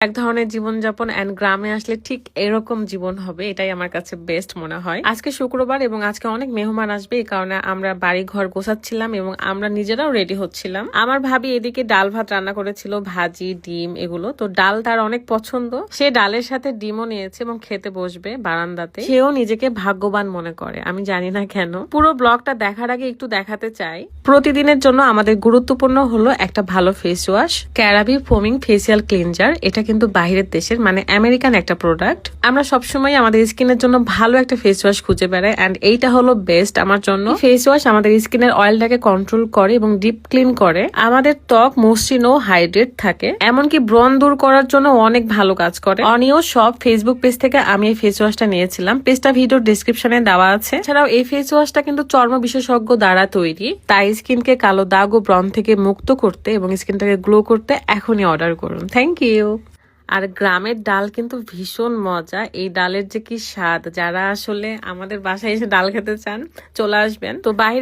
এক ধরনের জীবনযাপন এন্ড গ্রামে আসলে ঠিক এরকম জীবন হবে, এটাই আমার কাছে বেস্ট মনে হয়। আজকে শুক্রবার এবং আজকে অনেক মেহমান আসবে, এই কারণে আমরা বাড়ি ঘর গোছাচ্ছিলাম এবং আমরা নিজেরাও রেডি হচ্ছিলাম। আমার ভাবি এদিকে ডাল ভাত রান্না করেছিল, ভাজি ডিম এগুলো। তো ডাল তার অনেক পছন্দ, সে ডালের সাথে ডিমও নিয়েছে এবং খেতে বসবে বারান্দাতে। সেও নিজেকে ভাগ্যবান মনে করে, আমি জানি না কেন। পুরো ব্লগটা দেখার আগে একটু দেখাতে চাই, প্রতিদিনের জন্য আমাদের গুরুত্বপূর্ণ হলো একটা ভালো ফেস ওয়াশ, ক্যারাবি ফোমিং ফেসিয়াল ক্লিনজার। এটা কিন্তু বাইরের দেশের মানে আমেরিকান একটা প্রোডাক্ট। আমরা সবসময় আমাদের স্কিনের জন্য ভালো একটা ফেস ওয়াশ খুঁজে বেড়াই এন্ড এইটা হলো বেস্ট আমার জন্য। ফেস ওয়াশ আমাদের স্কিনের অয়েলটাকে কন্ট্রোল করে এবং ডিপ ক্লিন করে, আমাদের ত্বক মসৃণ ও হাইড্রেট থাকে, এমনকি ব্রণ দূর করার জন্য অনেক ভালো কাজ করে। অনিও সব ফেসবুক পেজ থেকে আমি এই ফেস ওয়াশটা নিয়েছিলাম, পেজটা ভিডিওর ডেসক্রিপশনে দেওয়া আছে। এছাড়াও এই ফেস ওয়াশটা কিন্তু চর্ম বিশেষজ্ঞ দ্বারা তৈরি, তাই স্কিনকে কালো দাগ ও ব্রণ থেকে মুক্ত করতে এবং স্কিনটাকে গ্লো করতে এখনই অর্ডার করুন। Thank you. আর গ্রামের ডাল কিন্তু ভীষণ মজা, এই ডালের যে কি স্বাদ, যারা আসলে আমাদের বাসায় এসে ডাল খেতে চান চলে আসবেন। তো বাইরে